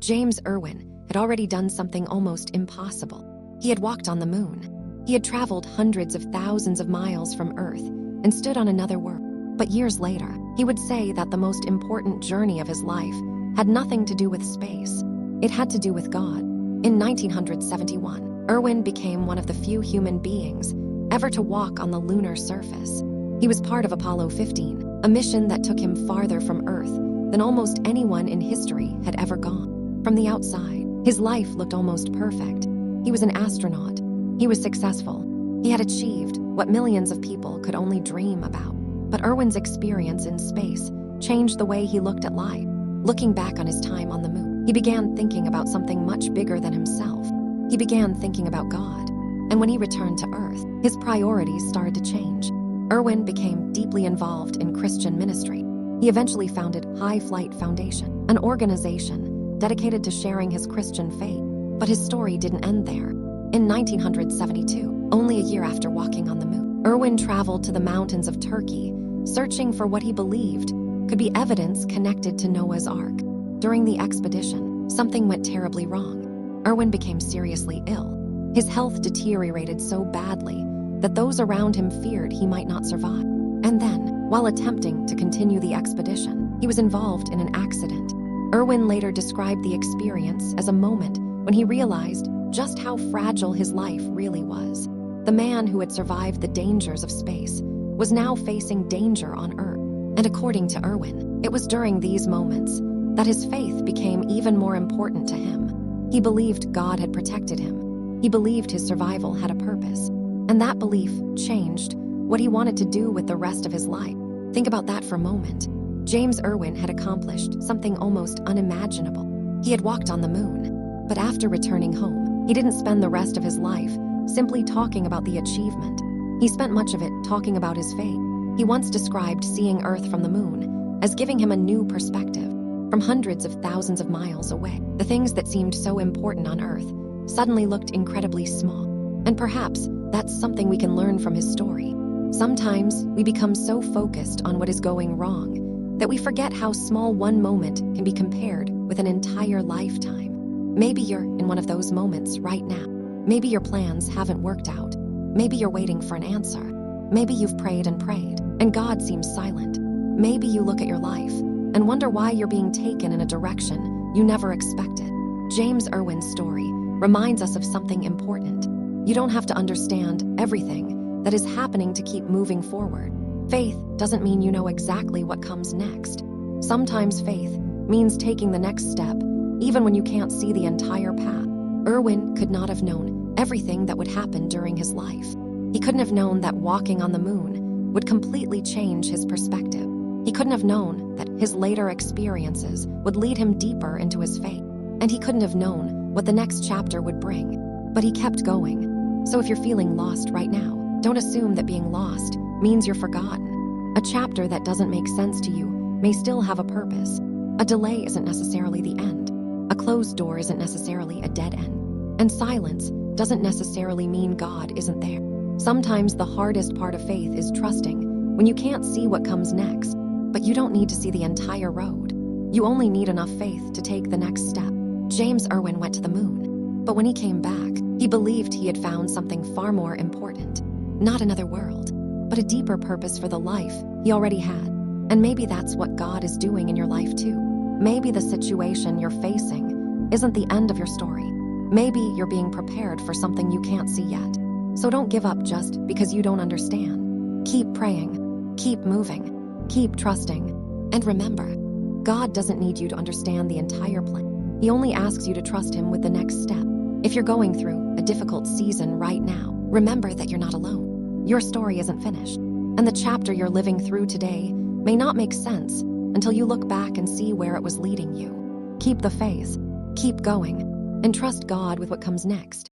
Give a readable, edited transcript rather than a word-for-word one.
James Irwin had already done something almost impossible. He had walked on the moon. He had traveled hundreds of thousands of miles from Earth and stood on another world. But years later, he would say that the most important journey of his life had nothing to do with space. It had to do with God. In 1971, Irwin became one of the few human beings ever to walk on the lunar surface. He was part of Apollo 15, a mission that took him farther from Earth than almost anyone in history had ever gone. From the outside, his life looked almost perfect. He was an astronaut. He was successful. He had achieved what millions of people could only dream about. But Irwin's experience in space changed the way he looked at life. Looking back on his time on the moon, he began thinking about something much bigger than himself. He began thinking about God. And when he returned to Earth, his priorities started to change. Irwin became deeply involved in Christian ministry. He eventually founded High Flight Foundation, an organization dedicated to sharing his Christian faith. But his story didn't end there. In 1972, only a year after walking on the moon, Irwin traveled to the mountains of Turkey, searching for what he believed could be evidence connected to Noah's Ark. During the expedition, something went terribly wrong. Irwin became seriously ill. His health deteriorated so badly that those around him feared he might not survive. And then, while attempting to continue the expedition, he was involved in an accident. Irwin later described the experience as a moment when he realized just how fragile his life really was. The man who had survived the dangers of space was now facing danger on Earth. And according to Irwin, it was during these moments that his faith became even more important to him. He believed God had protected him. He believed his survival had a purpose. And that belief changed what he wanted to do with the rest of his life. Think about that for a moment. James Irwin had accomplished something almost unimaginable. He had walked on the moon. But after returning home, he didn't spend the rest of his life simply talking about the achievement. He spent much of it talking about his faith. He once described seeing Earth from the moon as giving him a new perspective. From hundreds of thousands of miles away, the things that seemed so important on Earth suddenly looked incredibly small. And perhaps that's something we can learn from his story. Sometimes we become so focused on what is going wrong that we forget how small one moment can be compared with an entire lifetime. Maybe you're in one of those moments right now. Maybe your plans haven't worked out. Maybe you're waiting for an answer. Maybe you've prayed, and God seems silent. Maybe you look at your life and wonder why you're being taken in a direction you never expected. James Irwin's story reminds us of something important. You don't have to understand everything that is happening to keep moving forward. Faith doesn't mean you know exactly what comes next. Sometimes faith means taking the next step, even when you can't see the entire path. Irwin could not have known everything that would happen during his life. He couldn't have known that walking on the moon would completely change his perspective. He couldn't have known that his later experiences would lead him deeper into his faith. And he couldn't have known what the next chapter would bring. But he kept going. So if you're feeling lost right now, don't assume that being lost means you're forgotten. A chapter that doesn't make sense to you may still have a purpose. A delay isn't necessarily the end. A closed door isn't necessarily a dead end. And silence doesn't necessarily mean God isn't there. Sometimes the hardest part of faith is trusting when you can't see what comes next. But you don't need to see the entire road. You only need enough faith to take the next step. James Irwin went to the moon. But when he came back, he believed he had found something far more important. Not another world, but a deeper purpose for the life he already had. And maybe that's what God is doing in your life too. Maybe the situation you're facing isn't the end of your story. Maybe you're being prepared for something you can't see yet. So don't give up just because you don't understand. Keep praying, keep moving, keep trusting. And remember, God doesn't need you to understand the entire plan. He only asks you to trust him with the next step. If you're going through a difficult season right now, remember that you're not alone. Your story isn't finished. And the chapter you're living through today may not make sense until you look back and see where it was leading you. Keep the faith, keep going, and trust God with what comes next.